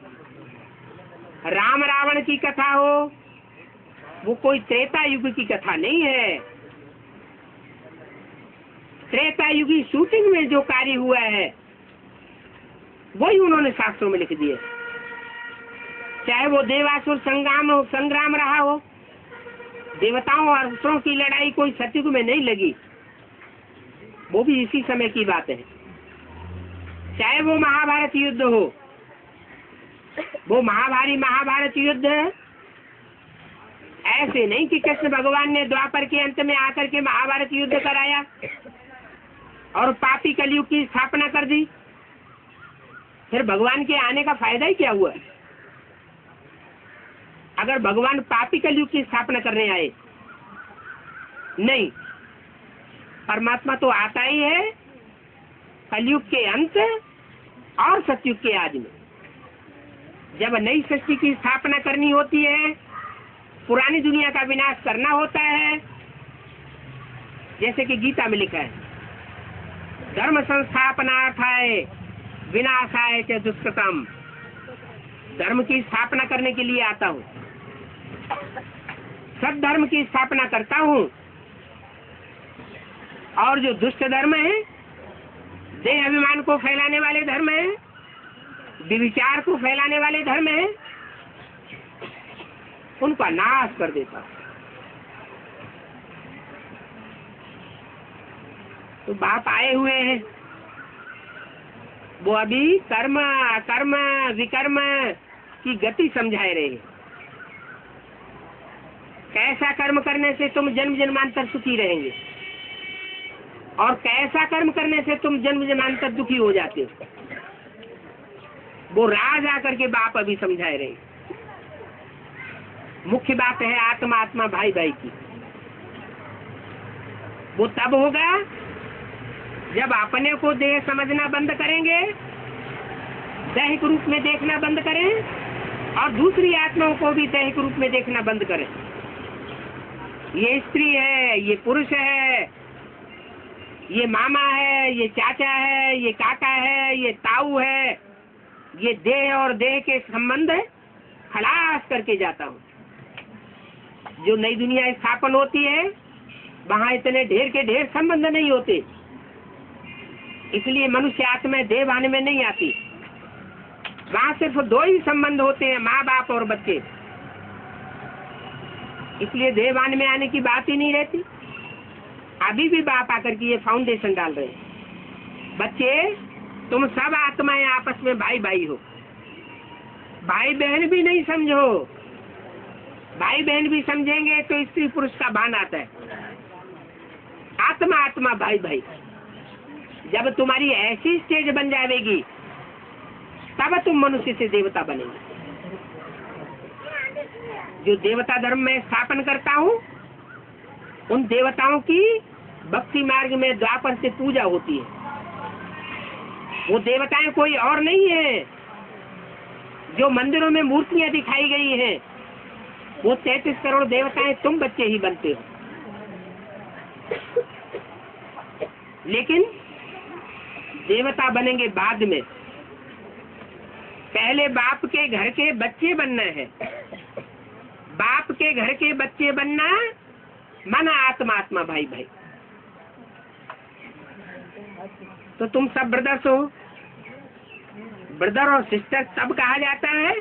राम रावण की कथा हो, वो कोई त्रेता युग की कथा नहीं है। त्रेता युग की शूटिंग में जो कार्य हुआ है वही उन्होंने शास्त्रों में लिख दिए। चाहे वो देवासुर संग्राम रहा हो, देवताओं और असुरों की लड़ाई कोई सतयुग में नहीं लगी, वो भी इसी समय की बात है। चाहे वो महाभारत युद्ध हो, वो महाभारत युद्ध ऐसे नहीं कि कृष्ण भगवान ने द्वापर के अंत में आकर के महाभारत युद्ध कराया और पापी कलयुग की स्थापना कर दी। फिर भगवान के आने का फायदा ही क्या हुआ अगर भगवान पापी कलयुग की स्थापना करने आए? नहीं, परमात्मा तो आता ही है कलयुग के अंत और सतयुग के आदि में। जब नई सृष्टि की स्थापना करनी होती है, पुरानी दुनिया का विनाश करना होता है, जैसे कि गीता में लिखा है, धर्म संस्थापनार्थाय विनाशाय च दुष्कृतम। धर्म की स्थापना करने के लिए आता हूँ, सब धर्म की स्थापना करता हूँ, और जो दुष्ट धर्म है, देह अभिमान को फैलाने वाले धर्म है, विविचार को फैलाने वाले धर्म है, उनका नाश कर देता हूँ। तो बाप आए हुए हैं, वो अभी कर्म अकर्म विकर्म की गति समझाए रहे। कैसा कर्म करने से तुम जन्म जन्मांतर सुखी रहेंगे और कैसा कर्म करने से तुम जन्म जन्मांतर दुखी हो जाते हो, वो राज आकर के बाप अभी समझाए रहे। मुख्य बात है आत्मा आत्मा भाई भाई की। वो तब होगा जब अपने को देह समझना बंद करेंगे, दैहिक रूप में देखना बंद करें और दूसरी आत्माओं को भी दैहिक रूप में देखना बंद करें। ये स्त्री है, ये पुरुष है, ये मामा है, ये चाचा है, ये काका है, ये ताऊ है, ये देह और देह के संबंध खलास करके जाता हूँ। जो नई दुनिया स्थापन होती है वहाँ इतने ढेर के ढेर संबंध नहीं होते, इसलिए मनुष्य आत्मा देवान में नहीं आती। वहाँ सिर्फ 2 ही संबंध होते हैं, माँ बाप और बच्चे, इसलिए देवान में आने की बात ही नहीं रहती। अभी भी बाप आकर के ये फाउंडेशन डाल रहे हैं, बच्चे तुम सब आत्माएं आपस में भाई भाई हो, भाई बहन भी नहीं समझो। भाई बहन भी समझेंगे तो स्त्री पुरुष का भान आता है। आत्मा आत्मा भाई भाई, जब तुम्हारी ऐसी स्टेज बन जाएगी तब तुम मनुष्य से देवता बनेंगे। जो देवता धर्म में स्थापन करता हूँ उन देवताओं की भक्ति मार्ग में द्वापर से पूजा होती है। वो देवताएं कोई और नहीं है। जो मंदिरों में मूर्तियां दिखाई गई हैं वो 33 करोड़ देवताएं तुम बच्चे ही बनते हो। लेकिन देवता बनेंगे बाद में, पहले बाप के घर के बच्चे बनना है। बाप के घर के बच्चे बनना मन आत्मा आत्मा भाई भाई। तो तुम सब ब्रदर्स हो। ब्रदर और सिस्टर तब कहा जाता है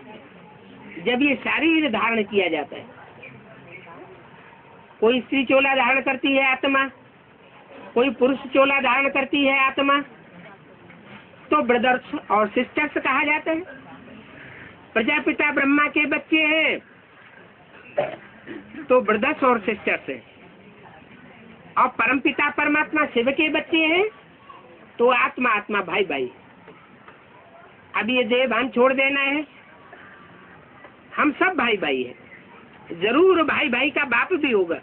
जब ये शरीर धारण किया जाता है। कोई स्त्री चोला धारण करती है आत्मा, कोई पुरुष चोला धारण करती है आत्मा, तो ब्रदर्स और सिस्टर्स कहा जाता है। प्रजापिता ब्रह्मा के बच्चे हैं तो ब्रदर्स और सिस्टर्स है, और परमपिता परमात्मा शिव के बच्चे हैं तो आत्मा आत्मा भाई भाई। अब ये देह भान छोड़ देना है, हम सब भाई भाई हैं। जरूर भाई भाई का बाप भी होगा,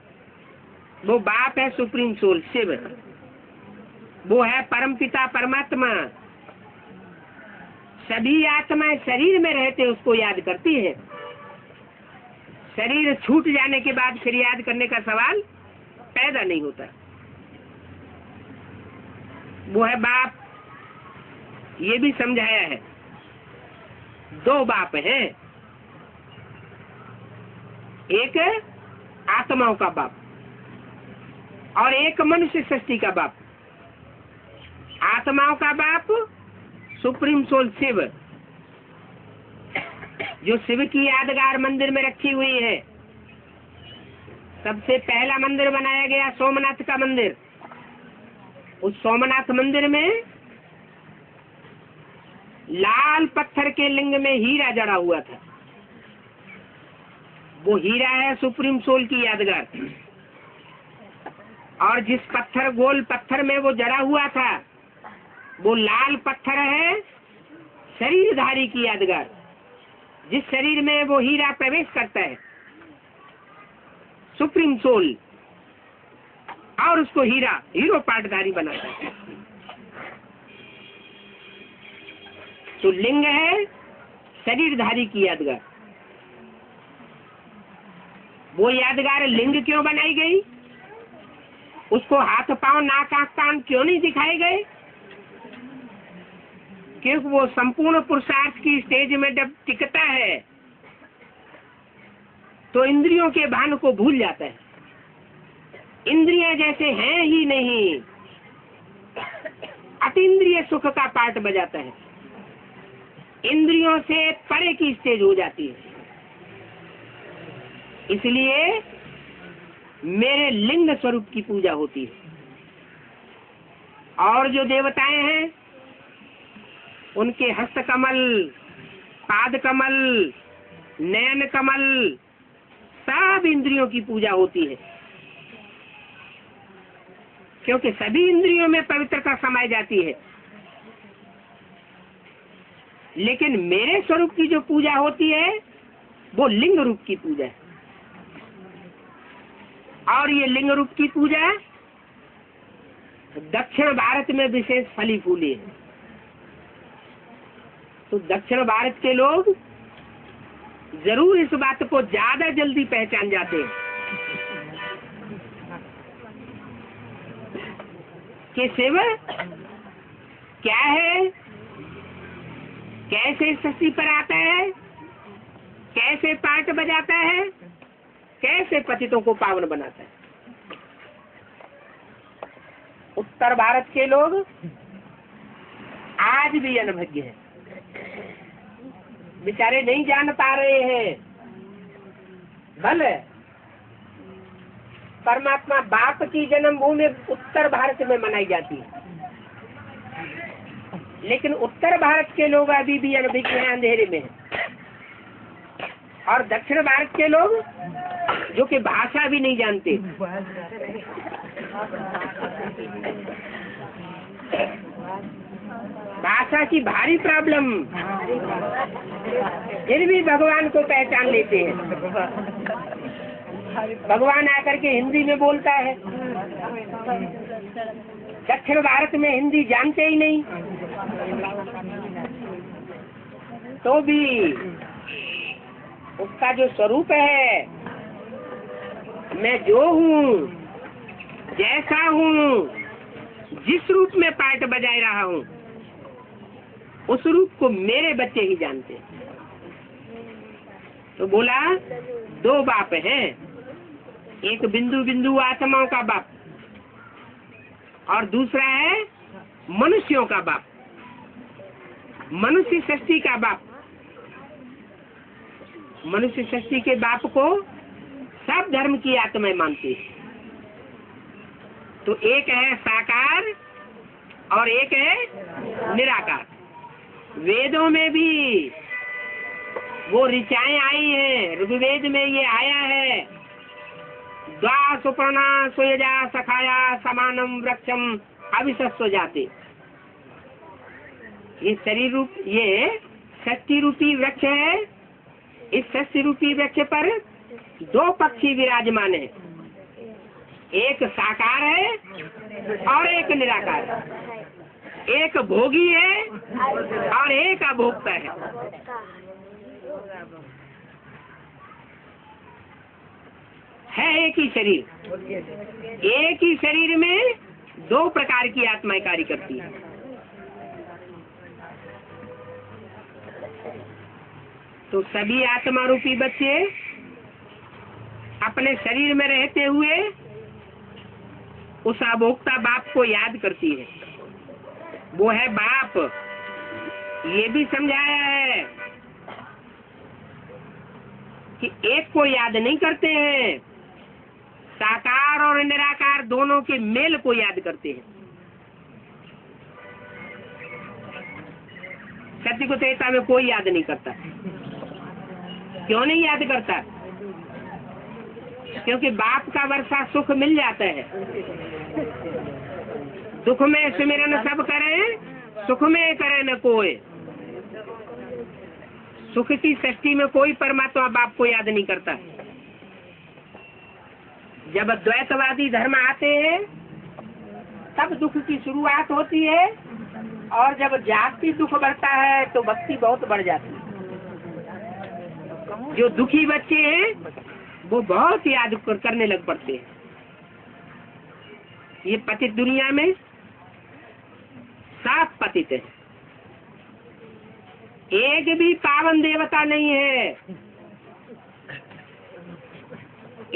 वो बाप है सुप्रीम सोल शिव, वो है परमपिता परमात्मा। सभी आत्माएं शरीर में रहते उसको याद करती है। शरीर छूट जाने के बाद फिर याद करने का सवाल पैदा नहीं होता। वो है बाप, ये भी समझाया है। 2 बाप हैं, एक आत्माओं का बाप और एक मनुष्य सृष्टि का बाप। आत्माओं का बाप सुप्रीम सोल शिव, जो शिव की यादगार मंदिर में रखी हुई है। सबसे पहला मंदिर बनाया गया सोमनाथ का मंदिर। उस सोमनाथ मंदिर में लाल पत्थर के लिंग में हीरा जड़ा हुआ था। वो हीरा है सुप्रीम सोल की यादगार। और जिस पत्थर गोल पत्थर में वो जड़ा हुआ था वो लाल पत्थर है शरीरधारी की यादगार। जिस शरीर में वो हीरा प्रवेश करता है सुप्रीम सोल, और उसको हीरो पाटधारी बनाता है। तो लिंग है शरीरधारी की यादगार। वो यादगार लिंग क्यों बनाई गई? उसको हाथ पांव नाक आंख कान क्यों नहीं दिखाए गए? क्योंकि वो संपूर्ण पुरुषार्थ की स्टेज में जब टिकता है तो इंद्रियों के भान को भूल जाता है। इंद्रियां जैसे हैं ही नहीं, अतीन्द्रिय सुख का पाठ बजाता है। इंद्रियों से परे की स्टेज हो जाती है। इसलिए मेरे लिंग स्वरूप की पूजा होती है। और जो देवताएं हैं उनके हस्त कमल, पाद कमल, नयन कमल, सब इंद्रियों की पूजा होती है। क्योंकि सभी इंद्रियों में पवित्रता समाई जाती है। लेकिन मेरे स्वरूप की जो पूजा होती है वो लिंग रूप की पूजा है। और ये लिंग रूप की पूजा दक्षिण भारत में विशेष फली फूली है। तो दक्षिण भारत के लोग जरूर इस बात को ज्यादा जल्दी पहचान जाते हैं कि शिव क्या है, कैसे सृष्टि पर आता है, कैसे पाठ बजाता है, कैसे पतितों को पावन बनाता है। उत्तर भारत के लोग आज भी अनभिज्ञ हैं, बेचारे नहीं जान पा रहे हैं। भले परमात्मा बाप की जन्मभूमि उत्तर भारत में मनाई जाती है, लेकिन उत्तर भारत के लोग अभी भी अनभिज्ञ हैं, अंधेरे में हैं। और दक्षिण भारत के लोग जो कि भाषा भी नहीं जानते, भाषा की भारी प्रॉब्लम, फिर भी भगवान को पहचान लेते हैं। भगवान आकर के हिंदी में बोलता है, दक्षिण भारत में हिंदी जानते ही नहीं, तो भी उसका जो स्वरूप है, मैं जो हूँ, जैसा हूँ, जिस रूप में पार्ट बजाए रहा हूँ, उस रूप को मेरे बच्चे ही जानते हैं। तो बोला दो बाप हैं, एक बिंदु बिंदु आत्माओं का बाप और दूसरा है मनुष्यों का बाप, मनुष्य सृष्टि का बाप। मनुष्य सृष्टि के बाप को सब धर्म की आत्माएं मानती है। तो एक है साकार और एक है निराकार। वेदों में भी वो ऋचाएं आई हैं, ऋग्वेद में ये आया है, द्वा सुपर्णा सुयजा सखाया समानम वृक्षम अविशस्व जाते। ये शरीर रूप, ये शक्ति रूपी वृक्ष है। इस शक्ति रूपी वृक्ष पर दो पक्षी विराजमान है, एक साकार है और एक निराकार है, एक भोगी है और एक अभोक्ता है एक ही शरीर। एक ही शरीर में दो प्रकार की आत्माएं कार्य करती है। तो सभी आत्मा रूपी बच्चे अपने शरीर में रहते हुए उस अभोक्ता बाप को याद करती है। वो है बाप। ये भी समझाया है कि एक को याद नहीं करते हैं, साकार और निराकार दोनों के मेल को याद करते हैं। सत्य को त्रेता में कोई याद नहीं करता। क्यों नहीं याद करता? क्योंकि बाप का वर्षा सुख मिल जाता है। दुख में सुमिरन सब करें, सुख में करे न कोई। सुख की सृष्टि में कोई परमात्मा बाप को याद नहीं करता। जब द्वैतवादी धर्म आते हैं तब दुख की शुरुआत होती है, और जब जाति दुख बढ़ता है तो भक्ति बहुत बढ़ जाती है। जो दुखी बच्चे हैं वो बहुत याद करने लग पड़ते हैं। ये पतित दुनिया में सब पतित है, एक भी पावन देवता नहीं है,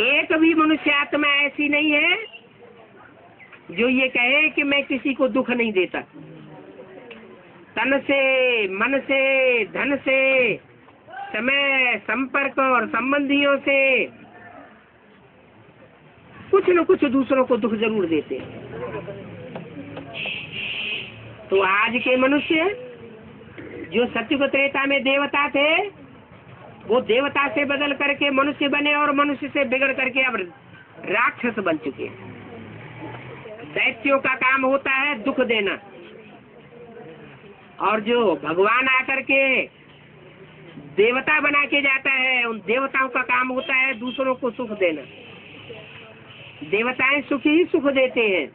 एक भी मनुष्य आत्मा ऐसी नहीं है जो ये कहे कि मैं किसी को दुख नहीं देता। तन से, मन से, धन से, समय, संपर्क और संबंधियों से कुछ न कुछ दूसरों को दुख जरूर देते हैं। तो आज के मनुष्य जो सत्युग त्रेता में देवता थे, वो देवता से बदल करके मनुष्य बने और मनुष्य से बिगड़ करके अब राक्षस बन चुके हैं। दैत्यों का काम होता है दुख देना, और जो भगवान आकर के देवता बना के जाता है, उन देवताओं का काम होता है दूसरों को सुख देना। देवताएं सुख ही सुख देते हैं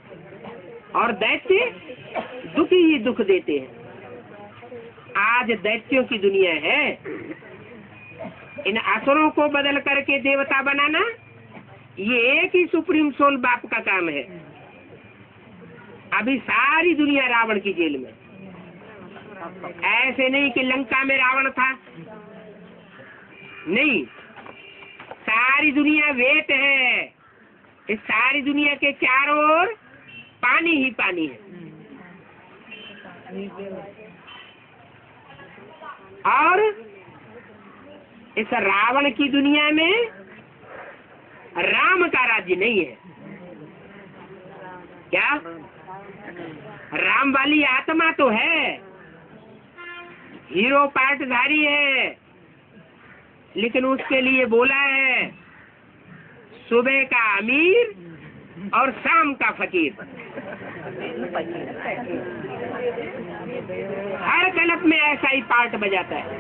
और दैत्य दुख ही दुख देते हैं। आज दैत्यों की दुनिया है। इन असुरों को बदल करके देवता बनाना, ये एक ही सुप्रीम सोल बाप का काम है। अभी सारी दुनिया रावण की जेल में। ऐसे नहीं कि लंका में रावण था, नहीं, सारी दुनिया वेट है, इस सारी दुनिया के चारों ओर पानी ही पानी है। और इस रावण की दुनिया में राम का राज्य नहीं है। क्या? राम वाली आत्मा तो है, हीरो पार्टधारी है, लेकिन उसके लिए बोला है सुबह का अमीर और शाम का फकीर। हर कलप में ऐसा ही पार्ट बजाता है।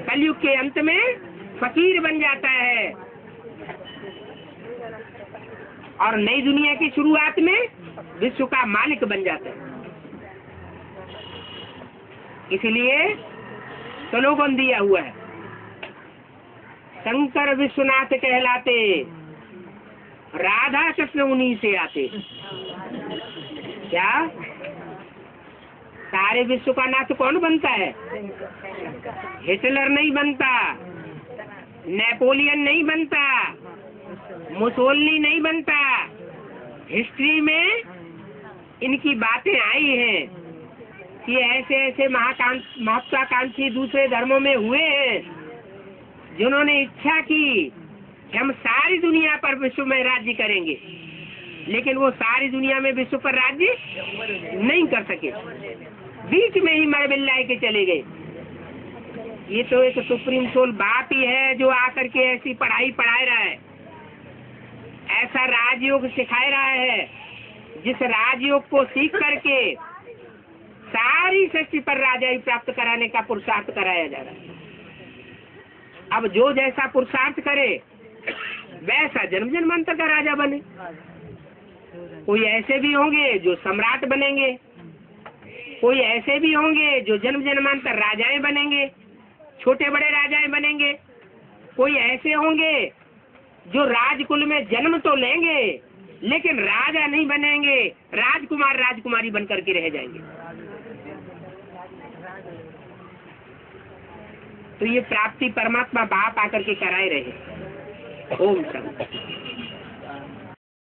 कलयुग के अंत में फकीर बन जाता है और नई दुनिया की शुरुआत में विश्व का मालिक बन जाता है। इसलिए स्लोगन दिया हुआ है, शंकर विश्वनाथ कहलाते, राधा कृष्ण उन्हीं से आते। क्या? सारे विश्व का नाथ कौन बनता है? हिटलर नहीं बनता, नेपोलियन नहीं बनता, मुसोलिनी नहीं बनता। हिस्ट्री में इनकी बातें आई हैं कि ऐसे ऐसे महत्वाकांक्षी दूसरे धर्मों में हुए हैं जिन्होंने इच्छा की कि हम सारी दुनिया पर विश्व में राज्य करेंगे, लेकिन वो सारी दुनिया में विश्व पर राज्य नहीं कर सके, बीच में ही मर बिल्लाए के चले गए। ये तो एक सुप्रीम सोल बाप ही है जो आकर के ऐसी पढ़ाई पढ़ा रहा है, ऐसा राजयोग सिखा रहा है, जिस राजयोग को सीख करके सारी सृष्टि पर राजाई प्राप्त कराने का पुरुषार्थ कराया जा रहा है। अब जो जैसा पुरुषार्थ करे वैसा जन्म जन्मांतर का राजा बने। कोई ऐसे भी होंगे जो सम्राट बनेंगे, कोई ऐसे भी होंगे जो जन्म जन्मांतर राजाएं बनेंगे, छोटे बड़े राजाएं बनेंगे, कोई ऐसे होंगे जो राजकुल में जन्म तो लेंगे लेकिन राजा नहीं बनेंगे, राजकुमार राजकुमारी बनकर के रह जाएंगे। तो ये प्राप्ति परमात्मा बाप आकर के कराए रहे। ओम शांति।